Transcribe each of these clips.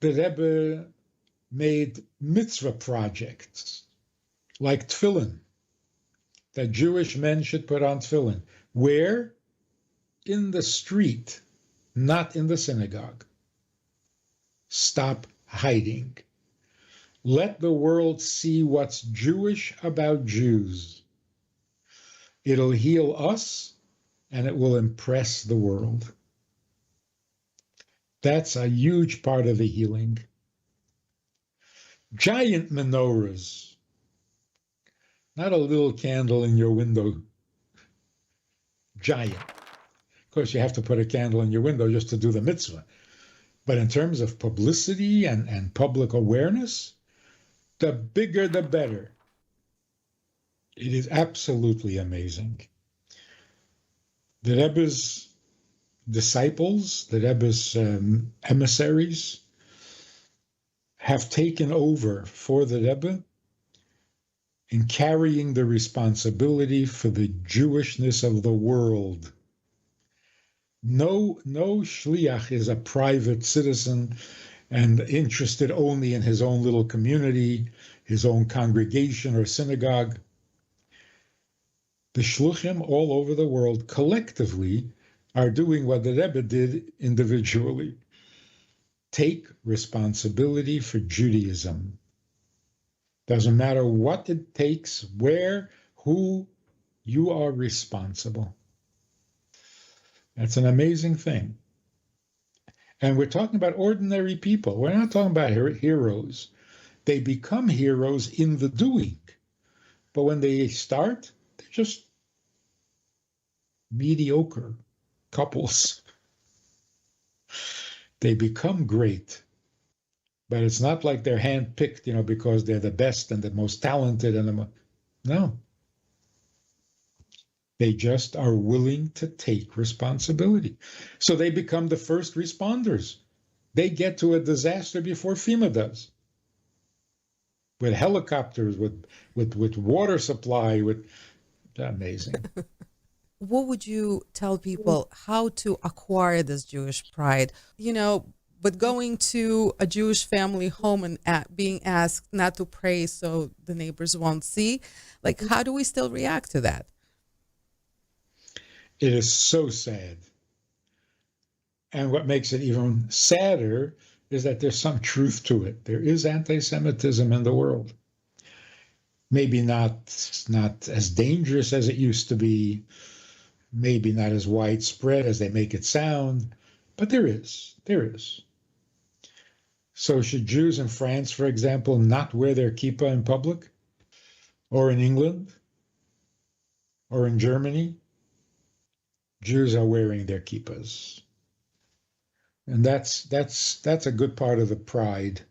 the Rebbe made mitzvah projects like tefillin, that Jewish men should put on tefillin. Where? In the street, not in the synagogue. Stop hiding. Let the world see what's Jewish about Jews. It'll heal us, and it will impress the world. That's a huge part of the healing. Giant menorahs, not a little candle in your window. Giant. Of course, you have to put a candle in your window just to do the mitzvah. But in terms of publicity and public awareness, the bigger the better. It is absolutely amazing. The Rebbe's disciples, the Rebbe's emissaries, have taken over for the Rebbe in carrying the responsibility for the Jewishness of the world. No shliach is a private citizen and interested only in his own little community, his own congregation or synagogue. The shluchim all over the world collectively are doing what the Rebbe did individually. Take responsibility for Judaism. Doesn't matter what it takes, where, who, you are responsible. That's an amazing thing. And we're talking about ordinary people. We're not talking about heroes. They become heroes in the doing. But when they start, they're just mediocre couples. They become great. But it's not like they're handpicked, because they're the best and the most talented no. They just are willing to take responsibility. So they become the first responders. They get to a disaster before FEMA does. With helicopters, with water supply, amazing. What would you tell people how to acquire this Jewish pride? But going to a Jewish family home and being asked not to pray so the neighbors won't see, how do we still react to that? It is so sad. And what makes it even sadder is that there's some truth to it. There is anti-Semitism in the world. Maybe not as dangerous as it used to be, maybe not as widespread as they make it sound, but there is. So should Jews in France, for example, not wear their kippah in public? Or in England? Or in Germany? Jews are wearing their kippahs. And that's a good part of the pride.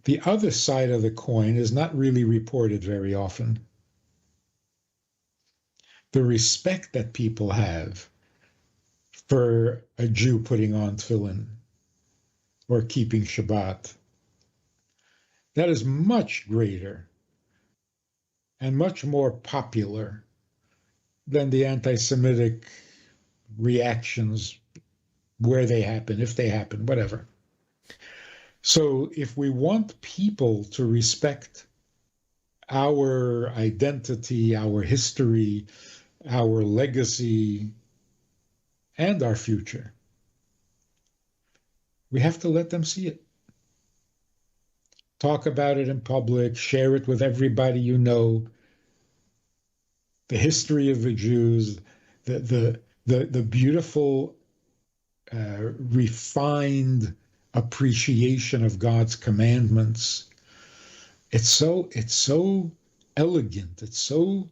The other side of the coin is not really reported very often. The respect that people have for a Jew putting on tefillin or keeping Shabbat, that is much greater and much more popular than the anti-Semitic reactions where they happen, if they happen, whatever. So if we want people to respect our identity, our history, our legacy, and our future, we have to let them see it. Talk about it in public, share it with everybody you know. The history of the Jews, the beautiful, refined appreciation of God's commandments. It's so elegant. It's so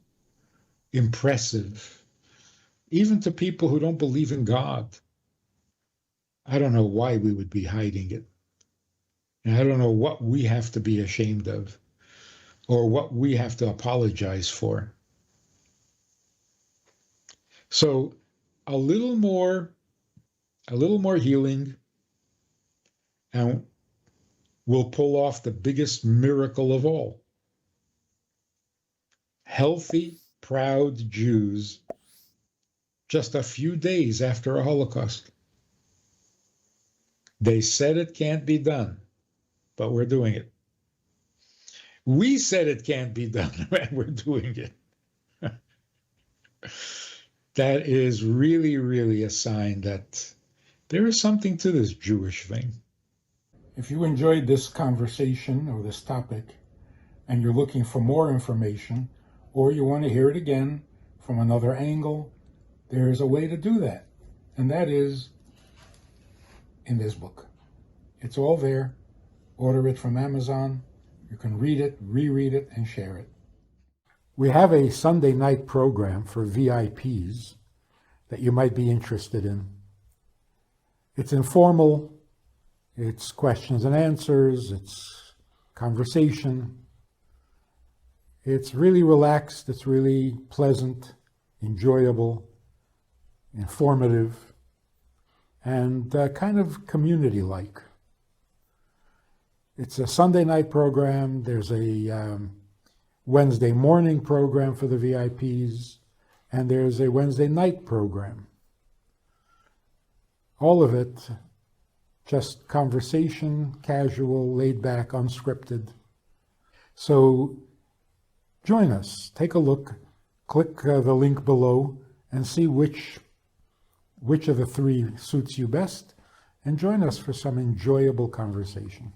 impressive, even to people who don't believe in God. I don't know why we would be hiding it. And I don't know what we have to be ashamed of or what we have to apologize for. So a little more healing, and we'll pull off the biggest miracle of all. Healthy, proud Jews just a few days after a Holocaust. They said it can't be done, but we're doing it. We said it can't be done, and we're doing it. That is really, really a sign that there is something to this Jewish thing. If you enjoyed this conversation or this topic, and you're looking for more information, or you want to hear it again from another angle, there is a way to do that. And that is in this book. It's all there. Order it from Amazon. You can read it, reread it, and share it. We have a Sunday night program for VIPs that you might be interested in. It's informal. It's questions and answers. It's conversation. It's really relaxed. It's really pleasant, enjoyable, informative, and kind of community-like. It's a Sunday night program. There's a Wednesday morning program for the VIPs, and there's a Wednesday night program. All of it just conversation, casual, laid back, unscripted. So join us. Take a look. Click the link below and see which of the three suits you best, and join us for some enjoyable conversation.